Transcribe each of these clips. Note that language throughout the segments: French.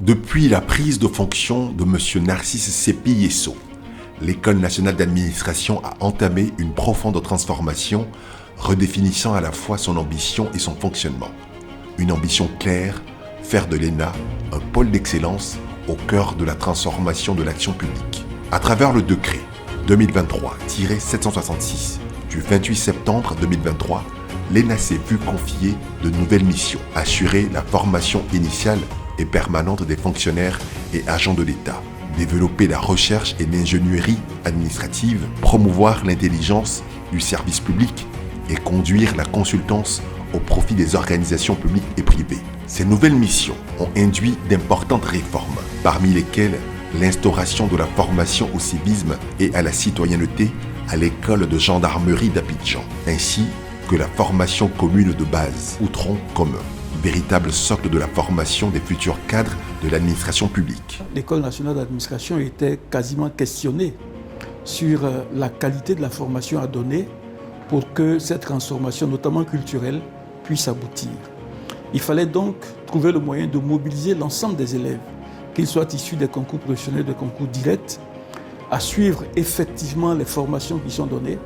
Depuis la prise de fonction de M. Narcisse Sepi Yesso, l'École nationale d'administration a entamé une profonde transformation, redéfinissant à la fois son ambition et son fonctionnement. Une ambition claire, faire de l'ENA un pôle d'excellence au cœur de la transformation de l'action publique. À travers le décret 2023-766 du 28 septembre 2023, l'ENA s'est vu confier de nouvelles missions, assurer la formation initiale et permanente des fonctionnaires et agents de l'État, développer la recherche et l'ingénierie administrative, promouvoir l'intelligence du service public et conduire la consultance au profit des organisations publiques et privées. Ces nouvelles missions ont induit d'importantes réformes, parmi lesquelles l'instauration de la formation au civisme et à la citoyenneté à l'école de gendarmerie d'Abidjan, ainsi que la formation commune de base ou tronc commun, véritable socle de la formation des futurs cadres de l'administration publique. L'École nationale d'administration était quasiment questionnée sur la qualité de la formation à donner pour que cette transformation, notamment culturelle, puisse aboutir. Il fallait donc trouver le moyen de mobiliser l'ensemble des élèves, qu'ils soient issus des concours professionnels, des concours directs, à suivre effectivement les formations qui sont données.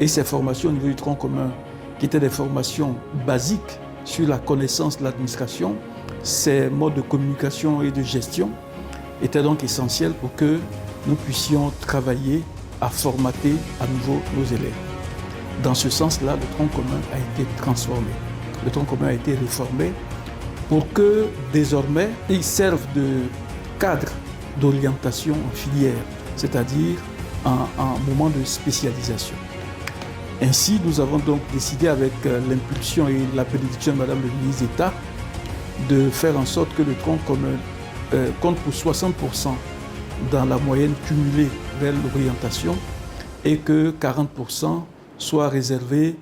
Et ces formations au niveau du tronc commun, qui étaient des formations basiques sur la connaissance de l'administration, ces modes de communication et de gestion étaient donc essentiels pour que nous puissions travailler à formater à nouveau nos élèves. Dans ce sens-là, le tronc commun a été transformé. Le tronc commun a été réformé pour que désormais il serve de cadre d'orientation en filière, c'est-à-dire en moment de spécialisation. Ainsi, nous avons donc décidé, avec l'impulsion et la bénédiction de Madame le ministre d'État, de faire en sorte que le tronc commun compte pour 60% dans la moyenne cumulée vers l'orientation et que 40% soit réservé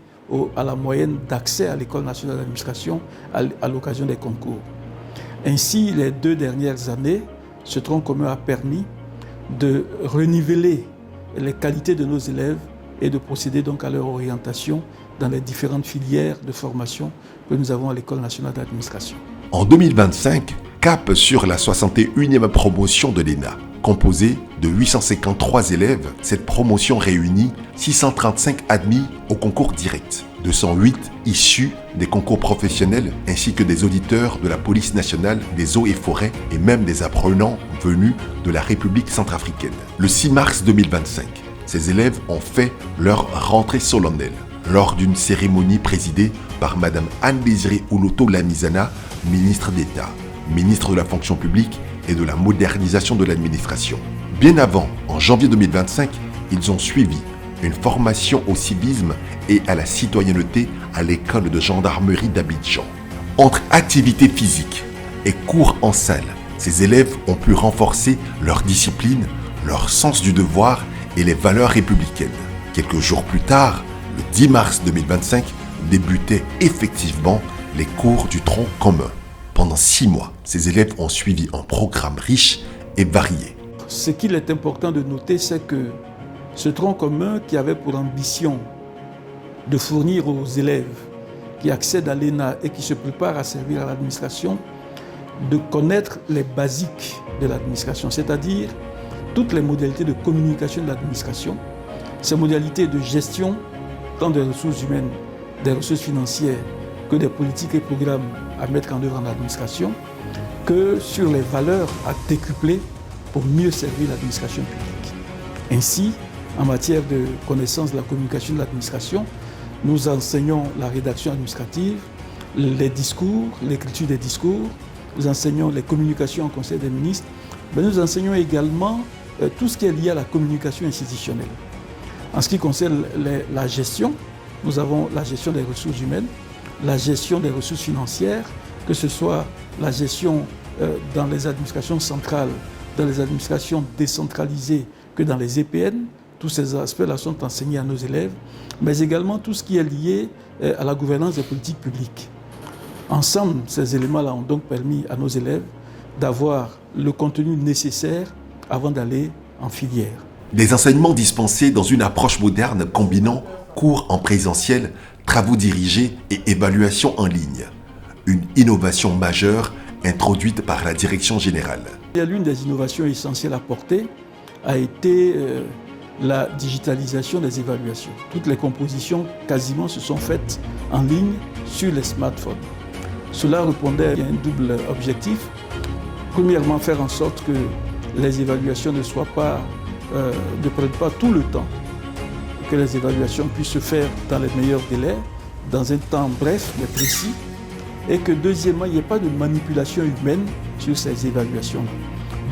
à la moyenne d'accès à l'École nationale d'administration à l'occasion des concours. Ainsi, les 2 dernières années, ce tronc commun a permis de reniveler les qualités de nos élèves et de procéder donc à leur orientation dans les différentes filières de formation que nous avons à l'École nationale d'administration. En 2025, cap sur la 61e promotion de l'ENA. Composée de 853 élèves, cette promotion réunit 635 admis au concours direct, 208 issus des concours professionnels ainsi que des auditeurs de la police nationale, des eaux et forêts et même des apprenants venus de la République centrafricaine. Le 6 mars 2025, ces élèves ont fait leur rentrée solennelle lors d'une cérémonie présidée par Madame Anne-Désirée Oloto Lamizana, ministre d'État, ministre de la fonction publique et de la modernisation de l'administration. Bien avant, en janvier 2025, ils ont suivi une formation au civisme et à la citoyenneté à l'école de gendarmerie d'Abidjan. Entre activités physiques et cours en salle, ces élèves ont pu renforcer leur discipline, leur sens du devoir et les valeurs républicaines. Quelques jours plus tard, le 10 mars 2025, débutaient effectivement les cours du tronc commun. Pendant 6 mois, ces élèves ont suivi un programme riche et varié. Ce qu'il est important de noter, c'est que ce tronc commun qui avait pour ambition de fournir aux élèves qui accèdent à l'ENA et qui se préparent à servir à l'administration, de connaître les basiques de l'administration, c'est-à-dire toutes les modalités de communication de l'administration, ces modalités de gestion, tant des ressources humaines, des ressources financières, que des politiques et programmes à mettre en œuvre en administration, que sur les valeurs à décupler pour mieux servir l'administration publique. Ainsi, en matière de connaissance de la communication de l'administration, nous enseignons la rédaction administrative, les discours, l'écriture des discours, nous enseignons les communications en Conseil des ministres, mais nous enseignons également tout ce qui est lié à la communication institutionnelle. En ce qui concerne la gestion, nous avons la gestion des ressources humaines, la gestion des ressources financières, que ce soit la gestion dans les administrations centrales, dans les administrations décentralisées, que dans les EPN. Tous ces aspects-là sont enseignés à nos élèves, mais également tout ce qui est lié à la gouvernance des politiques publiques. Ensemble, ces éléments-là ont donc permis à nos élèves d'avoir le contenu nécessaire avant d'aller en filière. Des enseignements dispensés dans une approche moderne combinant cours en présentiel, travaux dirigés et évaluation en ligne. Une innovation majeure introduite par la direction générale. L'une des innovations essentielles apportées a été la digitalisation des évaluations. Toutes les compositions quasiment se sont faites en ligne sur les smartphones. Cela répondait à un double objectif. Premièrement, faire en sorte que les évaluations ne prennent pas tout le temps, que les évaluations puissent se faire dans les meilleurs délais, dans un temps bref mais précis, et que deuxièmement, il n'y ait pas de manipulation humaine sur ces évaluations-là.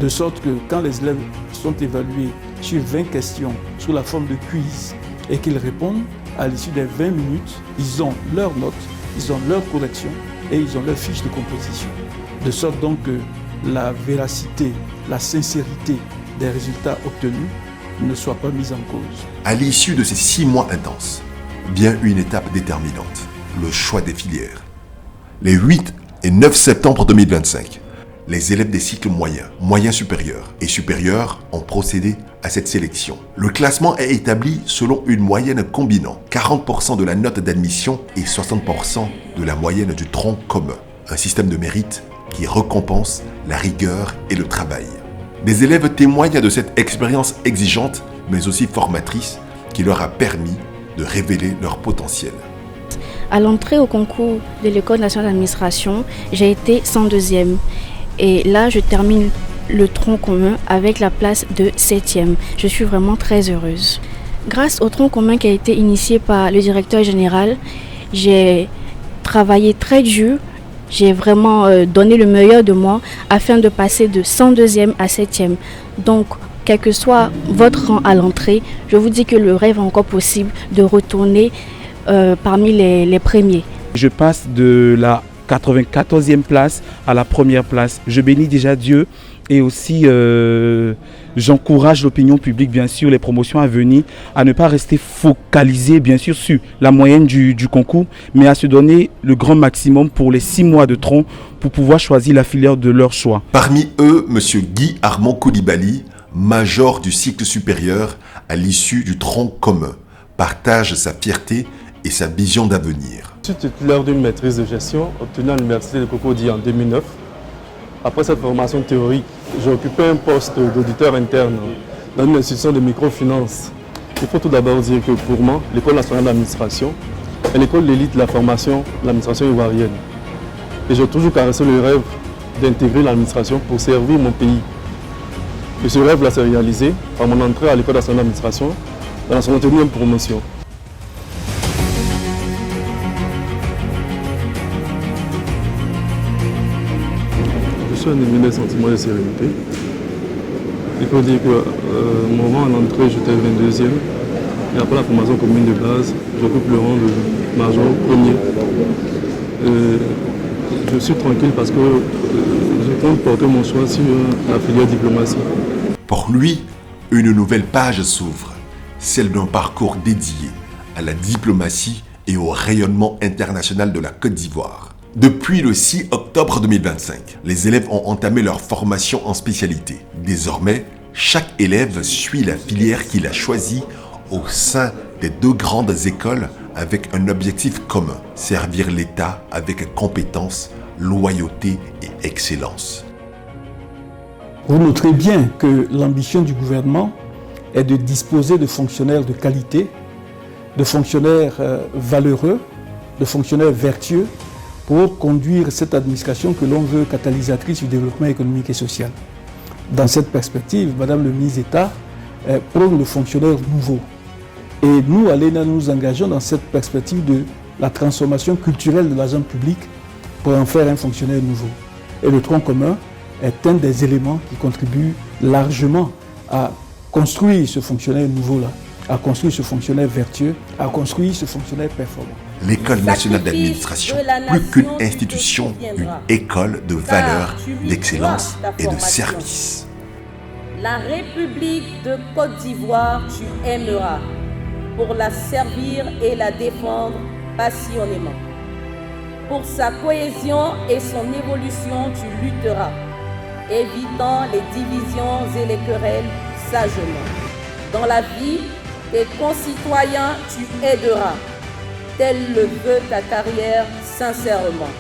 De sorte que quand les élèves sont évalués sur 20 questions sous la forme de quiz et qu'ils répondent, à l'issue des 20 minutes, ils ont leurs notes, ils ont leurs corrections et ils ont leurs fiches de composition. De sorte donc que la véracité, la sincérité des résultats obtenus ne soit pas mise en cause. À l'issue de ces 6 mois intenses, vient une étape déterminante, le choix des filières. Les 8 et 9 septembre 2025, les élèves des cycles moyens supérieurs et supérieurs ont procédé à cette sélection. Le classement est établi selon une moyenne combinant 40% de la note d'admission et 60% de la moyenne du tronc commun. Un système de mérite qui récompense la rigueur et le travail. Des élèves témoignent de cette expérience exigeante, mais aussi formatrice, qui leur a permis de révéler leur potentiel. À l'entrée au concours de l'École nationale d'administration, j'ai été 102e. Et là, je termine le tronc commun avec la place de 7e. Je suis vraiment très heureuse. Grâce au tronc commun qui a été initié par le directeur général, j'ai travaillé très dur. J'ai vraiment donné le meilleur de moi afin de passer de 102e à 7e. Donc, quel que soit votre rang à l'entrée, je vous dis que le rêve est encore possible de retourner parmi les premiers. Je passe de la 94e place à la première place. Je bénis déjà Dieu et aussi j'encourage l'opinion publique, bien sûr, les promotions à venir, à ne pas rester focalisé, bien sûr, sur la moyenne du concours, mais à se donner le grand maximum pour les 6 mois de tronc pour pouvoir choisir la filière de leur choix. Parmi eux, M. Guy Armand Koulibaly, major du cycle supérieur à l'issue du tronc commun, partage sa fierté et sa vision d'avenir. Je suis titulaire d'une maîtrise de gestion obtenue à l'Université de Cocody en 2009. Après cette formation théorique, j'ai occupé un poste d'auditeur interne dans une institution de microfinance. Il faut tout d'abord dire que pour moi, l'École nationale d'administration est l'école d'élite de la formation de l'administration ivoirienne. Et j'ai toujours caressé le rêve d'intégrer l'administration pour servir mon pays. Et ce rêve s'est réalisé par mon entrée à l'École nationale d'administration dans la 61e promotion. Je suis un éminent sentiment de sérénité. Il faut dire que au moment à l'entrée, j'étais 22e. Et après la formation commune de base, j'occupe le rang de major premier. Je suis tranquille parce que je compte porter mon choix sur la filière diplomatie. Pour lui, une nouvelle page s'ouvre, celle d'un parcours dédié à la diplomatie et au rayonnement international de la Côte d'Ivoire. Depuis le 6 octobre 2025, les élèves ont entamé leur formation en spécialité. Désormais, chaque élève suit la filière qu'il a choisie au sein des 2 grandes écoles avec un objectif commun, servir l'État avec compétence, loyauté et excellence. Vous noterez bien que l'ambition du gouvernement est de disposer de fonctionnaires de qualité, de fonctionnaires valeureux, de fonctionnaires vertueux, pour conduire cette administration que l'on veut catalysatrice du développement économique et social. Dans cette perspective, Madame le ministre d'État prône le fonctionnaire nouveau. Et nous, à l'ENA, nous nous engageons dans cette perspective de la transformation culturelle de l'agent public pour en faire un fonctionnaire nouveau. Et le tronc commun est un des éléments qui contribuent largement à construire ce fonctionnaire nouveau-là, à construire ce fonctionnaire vertueux, à construire ce fonctionnaire performant. L'École nationale d'administration, plus qu'une institution, une école de valeurs, d'excellence et de service. La République de Côte d'Ivoire, tu aimeras, pour la servir et la défendre passionnément. Pour sa cohésion et son évolution, tu lutteras, évitant les divisions et les querelles sagement. Dans la vie, tes concitoyens, tu aideras, tel le veut ta carrière sincèrement.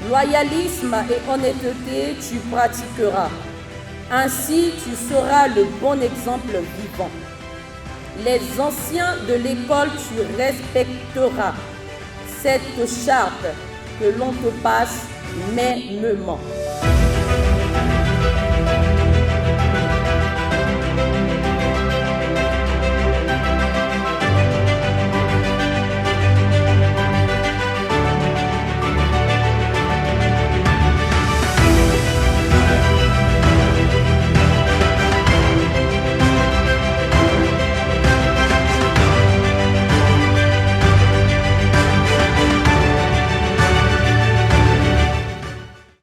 Loyalisme et honnêteté, tu pratiqueras. Ainsi, tu seras le bon exemple vivant. Les anciens de l'école, tu respecteras. Cette charte que l'on te passe, mêmement.